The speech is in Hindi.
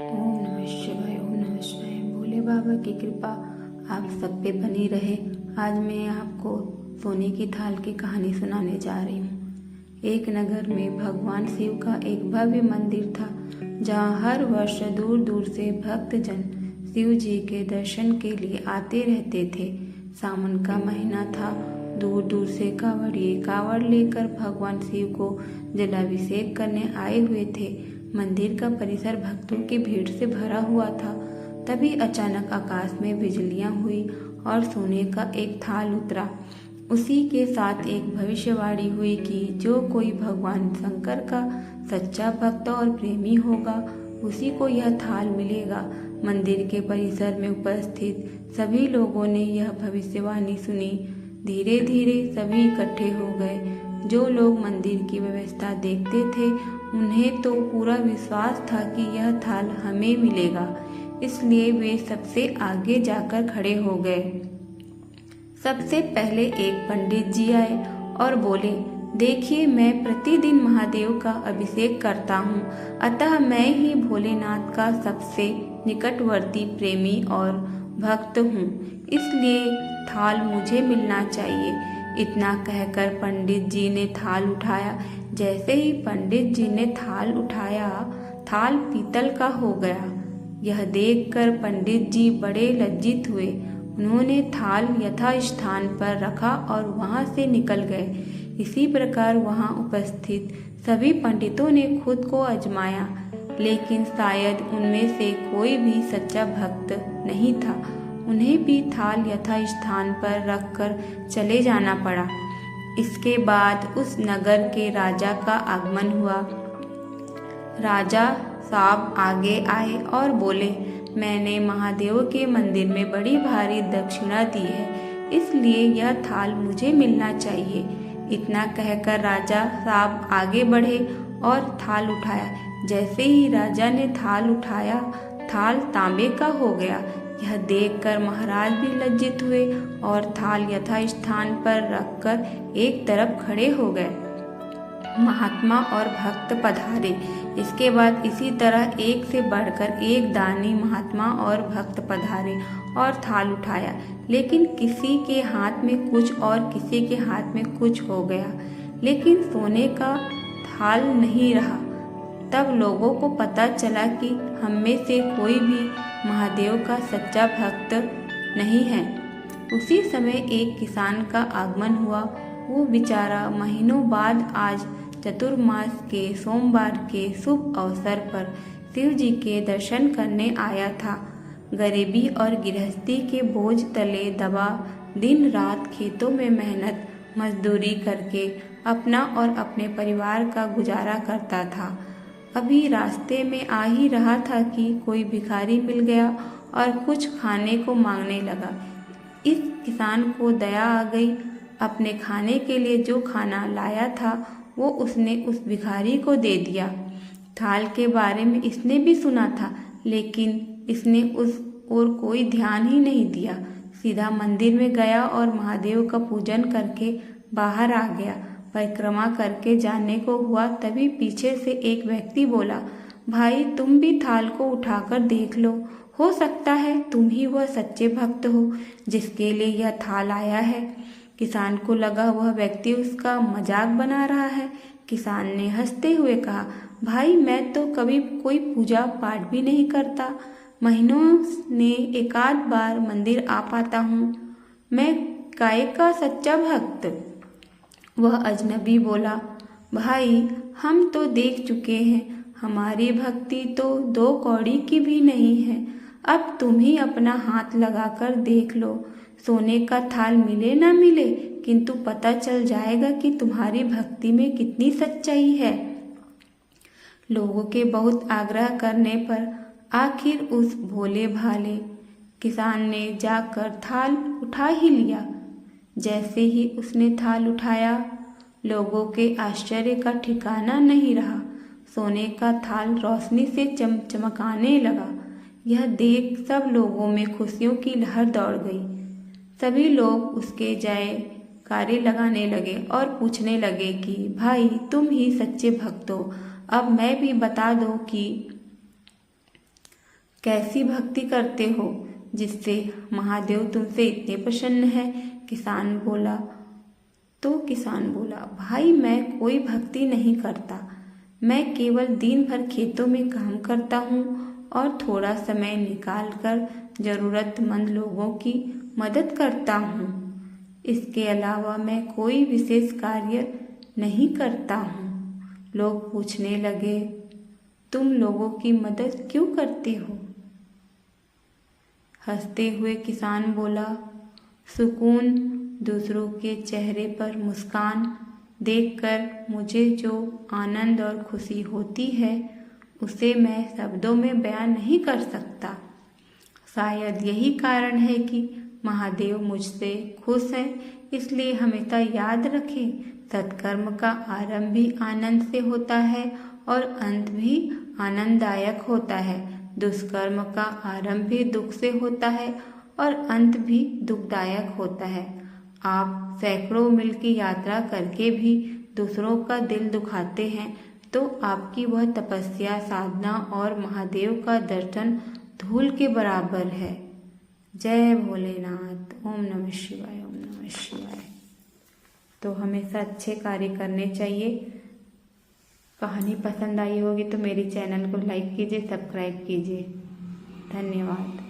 ओम नमः शिवाय। ओम नमः शिवाय। भोले बाबा की कृपा आप सब पे बनी रहे। आज मैं आपको सोने की थाल की कहानी सुनाने जा रही हूँ। एक नगर में भगवान शिव का एक भव्य मंदिर था, जहाँ हर वर्ष दूर दूर से भक्तजन शिव जी के दर्शन के लिए आते रहते थे। सावन का महीना था। दूर दूर से कांवड़िए कांवड़ लेकर भगवान शिव को जलाभिषेक करने आए हुए थे। मंदिर का परिसर भक्तों की भीड़ से भरा हुआ था। तभी अचानक आकाश में बिजलियां हुई और सोने का एक थाल उतरा। उसी के साथ एक भविष्यवाणी हुई कि जो कोई भगवान शंकर का सच्चा भक्त और प्रेमी होगा, उसी को यह थाल मिलेगा। मंदिर के परिसर में उपस्थित सभी लोगों ने यह भविष्यवाणी सुनी। धीरे धीरे सभी इकट्ठे हो गए। जो लोग मंदिर की व्यवस्था देखते थे, उन्हें तो पूरा विश्वास था कि यह थाल हमें मिलेगा, इसलिए वे सबसे आगे जाकर खड़े हो गए। सबसे पहले एक पंडित जी आए और बोले, देखिए, मैं प्रतिदिन महादेव का अभिषेक करता हूँ, अतः मैं ही भोलेनाथ का सबसे निकटवर्ती प्रेमी और भक्त हूँ, इसलिए थाल मुझे मिलना चाहिए। इतना कहकर पंडित जी ने थाल उठाया। जैसे ही पंडित जी ने थाल उठाया, थाल पीतल का हो गया। यह देखकर पंडित जी बड़े लज्जित हुए। उन्होंने थाल यथास्थान पर रखा और वहां से निकल गए। इसी प्रकार वहां उपस्थित सभी पंडितों ने खुद को आजमाया, लेकिन शायद उनमें से कोई भी सच्चा भक्त नहीं था। उन्हें भी थाल यथास्थान पर रखकर चले जाना पड़ा। इसके बाद उस नगर के राजा का आगमन हुआ। राजा साहब आगे आए और बोले, मैंने महादेव के मंदिर में बड़ी भारी दक्षिणा दी है, इसलिए यह थाल मुझे मिलना चाहिए। इतना कहकर राजा साहब आगे बढ़े और थाल उठाया। जैसे ही राजा ने थाल उठाया, थाल तांबे का हो गया। यह देखकर महाराज भी लज्जित हुए और थाल यथास्थान पर रखकर एक तरफ खड़े हो गए। महात्मा और भक्त पधारे। इसके बाद इसी तरह एक से बढ़कर एक दानी महात्मा और भक्त पधारे और थाल उठाया, लेकिन किसी के हाथ में कुछ और किसी के हाथ में कुछ हो गया, लेकिन सोने का थाल नहीं रहा। तब लोगों को पता चला कि हम में से कोई भी महादेव का सच्चा भक्त नहीं है। उसी समय एक किसान का आगमन हुआ। वो बेचारा महीनों बाद आज चतुर्मास के सोमवार के शुभ अवसर पर शिव जी के दर्शन करने आया था। गरीबी और गृहस्थी के बोझ तले दबा दिन रात खेतों में मेहनत मजदूरी करके अपना और अपने परिवार का गुजारा करता था। अभी रास्ते में आ ही रहा था कि कोई भिखारी मिल गया और कुछ खाने को मांगने लगा। इस किसान को दया आ गई। अपने खाने के लिए जो खाना लाया था, वो उसने उस भिखारी को दे दिया। थाल के बारे में इसने भी सुना था, लेकिन इसने उस ओर कोई ध्यान ही नहीं दिया। सीधा मंदिर में गया और महादेव का पूजन करके बाहर आ गया। परिक्रमा करके जाने को हुआ, तभी पीछे से एक व्यक्ति बोला, भाई, तुम भी थाल को उठाकर देख लो, हो सकता है तुम ही वह सच्चे भक्त हो जिसके लिए यह थाल आया है। किसान को लगा वह व्यक्ति उसका मजाक बना रहा है। किसान ने हंसते हुए कहा, भाई, मैं तो कभी कोई पूजा पाठ भी नहीं करता, महीनों ने एकाध बार मंदिर आ पाता हूँ, मैं काय का सच्चा भक्त। वह अजनबी बोला, भाई, हम तो देख चुके हैं, हमारी भक्ति तो 2 कौड़ी की भी नहीं है। अब तुम ही अपना हाथ लगाकर देख लो, सोने का थाल मिले ना मिले, किंतु पता चल जाएगा कि तुम्हारी भक्ति में कितनी सच्चाई है। लोगों के बहुत आग्रह करने पर आखिर उस भोले भाले किसान ने जाकर थाल उठा ही लिया। जैसे ही उसने थाल उठाया, लोगों के आश्चर्य का ठिकाना नहीं रहा। सोने का थाल रोशनी से चमचमाने लगा। यह देख सब लोगों में खुशियों की लहर दौड़ गई। सभी लोग उसके जयकारे लगाने लगे और पूछने लगे कि भाई, तुम ही सच्चे भक्त हो। अब मैं भी बता दूं कि कैसी भक्ति करते हो जिससे महादेव तुमसे इतने प्रसन्न है। किसान बोला भाई मैं कोई भक्ति नहीं करता, मैं केवल दिन भर खेतों में काम करता हूँ और थोड़ा समय निकाल कर जरूरतमंद लोगों की मदद करता हूँ। इसके अलावा मैं कोई विशेष कार्य नहीं करता हूँ। लोग पूछने लगे, तुम लोगों की मदद क्यों करते हो? हंसते हुए किसान बोला, सुकून, दूसरों के चेहरे पर मुस्कान देखकर मुझे जो आनंद और खुशी होती है उसे मैं शब्दों में बयान नहीं कर सकता। शायद यही कारण है कि महादेव मुझसे खुश हैं। इसलिए हमेशा याद रखें, सत्कर्म का आरंभ भी आनंद से होता है और अंत भी आनंददायक होता है। दुष्कर्म का आरंभ भी दुख से होता है और अंत भी दुखदायक होता है। आप सैकड़ों मील की यात्रा करके भी दूसरों का दिल दुखाते हैं तो आपकी वह तपस्या, साधना और महादेव का दर्शन धूल के बराबर है। जय भोलेनाथ। ओम नमः शिवाय, ओम नमः शिवाय। तो हमेशा अच्छे कार्य करने चाहिए। कहानी पसंद आई होगी तो मेरे चैनल को लाइक कीजिए, सब्सक्राइब कीजिए। धन्यवाद।